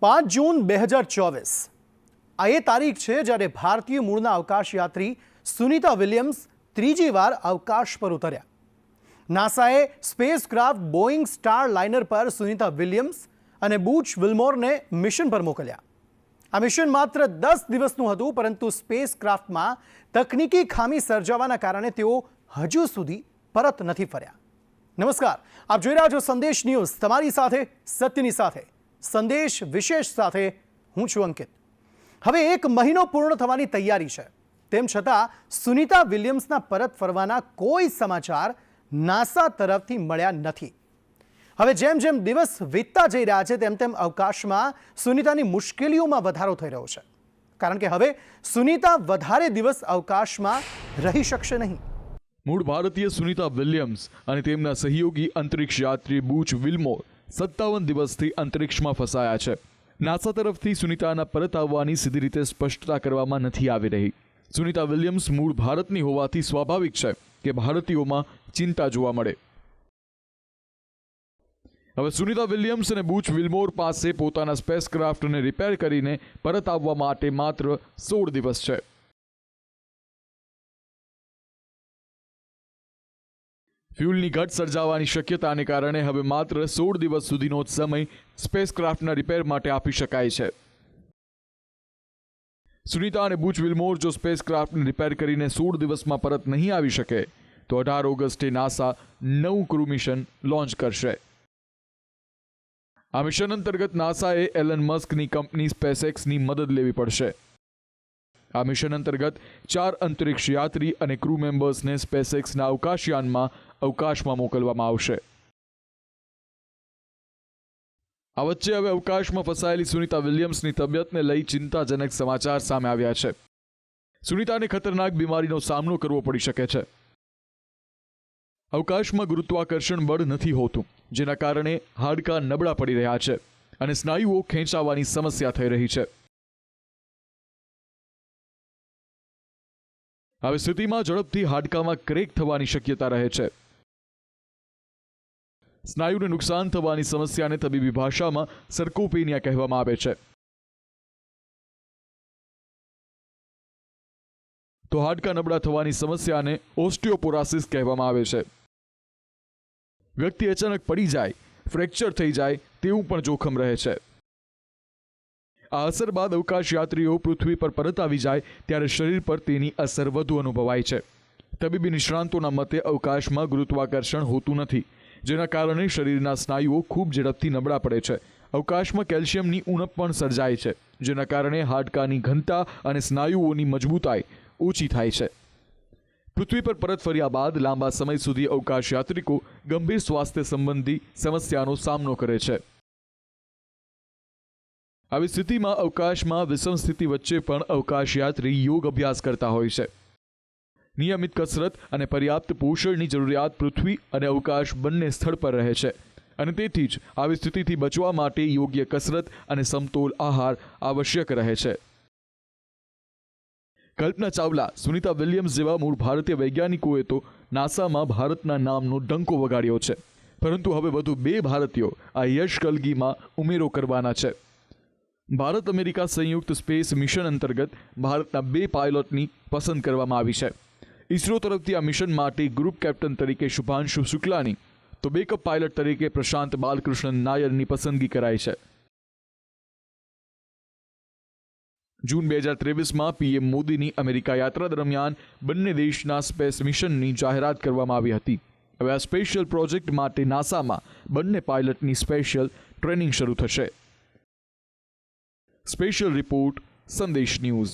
5 જૂન 2024 આ એ તારીખ છે જ્યારે ભારતીય મૂળના અવકાશયાત્રી સુનિતા વિલિયમ્સ ત્રીજી વાર અવકાશ પર ઉતર્યા. નાસાએ સ્પેસક્રાફ્ટ બોઇંગ સ્ટાર લાઇનર પર સુનિતા વિલિયમ્સ અને બુચ વિલ્મોરને મિશન પર મોકલ્યા. આ મિશન માત્ર 10 દિવસનું હતું, પરંતુ સ્પેસક્રાફ્ટમાં તકનીકી ખામી સર્જાવાના કારણે તેઓ હજુ સુધી પરત નથી ફર્યા. નમસ્કાર, આપ જોઈ રહ્યા છો સંદેશ ન્યૂઝ, તમારી સાથે સત્યની સાથે. સંદેશ વિશેષ સાથે હું છું અંકિત. હવે 1 મહિનો પૂર્ણ થવાની તૈયારી છે, તેમ છતાં સુનિતા વિલિયમ્સના પરત ફરવાના કોઈ સમાચાર નાસા તરફથી મળ્યા નથી. હવે જેમ જેમ દિવસ વીતતા જઈ રહ્યા છે તેમ તેમ અવકાશમાં સુનિતાની મુશ્કેલીઓમાં વધારો થઈ રહ્યો છે, કારણ કે હવે સુનિતા વધારે દિવસ અવકાશમાં રહી શકશે નહીં. મૂળ ભારતીય સુનિતા વિલિયમ્સ અને તેમના સહયોગી અંતરિક્ષ યાત્રી બુચ વિલ્મોર 57 દિવસથી અંતરિક્ષમાં ફસાયા છે. નાસા તરફથી સુનિતાના પરત આવવાની સીધી રીતે સ્પષ્ટતા કરવામાં નથી આવી રહી. સુનિતા વિલિયમ્સ મૂળ ભારતની હોવાથી સ્વાભાવિક છે કે ભારતીયોમાં ચિંતા જોવા મળે. હવે સુનિતા વિલિયમ્સ અને બુચ વિલ્મોર પાસે પોતાના સ્પેસક્રાફ્ટને રિપેર કરીને પરત આવવા માટે માત્ર 16 દિવસ છે. ફ્યુલની ઘટ સર્જાવાની શક્યતાને કારણે હવે માત્ર 16 દિવસ સુધીનો સમય સ્પેસક્રાફ્ટના રિપેર માટે આપી શકાય છે. સુનિતા અને બુચ વિલ્મોર જો સ્પેસક્રાફ્ટને રિપેર કરીને 16 દિવસમાં પરત નહીં આવી શકે તો 18 ઓગસ્ટે નાસા નવું ક્રૂ મિશન લોન્ચ કરશે. આ મિશન અંતર્ગત નાસાએ એલન મસ્કની કંપની સ્પેસએક્સની મદદ લેવી પડશે. આ મિશન અંતર્ગત 4 અંતરિક્ષ યાત્રી અને ક્રૂ મેમ્બર્સને સ્પેસએક્સના અવકાશયાનમાં અવકાશમાં મોકલવામાં આવશે. આ વચ્ચે હવે અવકાશમાં ફસાયેલી સુનિતા વિલિયમ્સની તબિયતને લઈ ચિંતાજનક સમાચાર સામે આવ્યા છે. સુનિતાને ખતરનાક બીમારીનો સામનો કરવો પડી શકે છે. અવકાશમાં ગુરુત્વાકર્ષણ બળ નથી હોતું, જેના કારણે હાડકાં નબળા પડી રહ્યા છે અને સ્નાયુઓ ખેંચાવાની સમસ્યા થઈ રહી છે. આવી સ્થિતિમાં ઝડપથી હાડકામાં ક્રેક થવાની શક્યતા રહે છે. સ્નાયુને નુકસાન થવાની સમસ્યાને તબીબી ભાષામાં સર્કોપેનિયા કહેવામાં આવે છે. તો હાડકાં નબળા થવાની સમસ્યાને ઓસ્ટિયોપોરોસિસ કહેવામાં આવે છે. વ્યક્તિ અચાનક પડી જાય, ફ્રેક્ચર થઈ જાય તેવું પણ જોખમ રહે છે. આ અસર બાદ અવકાશ યાત્રીઓ પૃથ્વી પર પરત આવી જાય ત્યારે શરીર પર તેની અસર વધુ અનુભવાય છે. તબીબી નિષ્ણાંતોના મતે અવકાશમાં ગુરુત્વાકર્ષણ હોતું નથી, જેના કારણે શરીરના સ્નાયુઓ ખૂબ ઝડપથી નબળા પડે છે. અવકાશમાં કેલ્શિયમની ઉણપ પણ સર્જાય છે, જેના કારણે હાડકાની ઘનતા અને સ્નાયુઓની મજબૂતાઈ ઓછી થાય છે. પૃથ્વી પર પરત ફર્યા બાદ લાંબા સમય સુધી અવકાશ યાત્રિકો ગંભીર સ્વાસ્થ્ય સંબંધી સમસ્યાનો સામનો કરે છે. આવી સ્થિતિમાં અવકાશમાં વિષમ સ્થિતિ વચ્ચે પણ અવકાશ યાત્રી યોગ અભ્યાસ કરતા હોય છે. નિયમિત કસરત અને પર્યાપ્ત પોષણની જરૂરિયાત પૃથ્વી અને અવકાશ બંને સ્થળ પર રહે છે, અને તેથી જ આવી સ્થિતિથી બચવા માટે યોગ્ય કસરત અને સમતોલ આહાર આવશ્યક રહે છે. કલ્પના ચાવલા, સુનિતા વિલિયમ્સ જેવા મૂળ ભારતીય વૈજ્ઞાનિકોએ તો નાસામાં ભારતના નામનો ડંકો વગાડ્યો છે, પરંતુ હવે વધુ 2 ભારતીયો આ યશ કલગીમાં ઉમેરો કરવાના છે. ભારત અમેરિકા સંયુક્ત સ્પેસ મિશન અંતર્ગત ભારતના 2 પાયલોટની પસંદ કરવામાં આવી છે. ઇસરો તરફથી આ મિશન માટે ગ્રુપ કેપ્ટન તરીકે શુભાંશુ શુક્લાની તો બેકઅપ પાયલટ તરીકે પ્રશાંત બાલકૃષ્ણન નાયરની પસંદગી કરાઈ છે. જૂન 2023માં પીએમ મોદીની અમેરિકા યાત્રા દરમિયાન બંને દેશના સ્પેસ મિશનની જાહેરાત કરવામાં આવી હતી. હવે આ સ્પેશિયલ પ્રોજેક્ટ માટે નાસામાં બંને પાયલટની સ્પેશિયલ ટ્રેનિંગ શરૂ થશે. સ્પેશિયલ રિપોર્ટ, સંદેશ ન્યૂઝ.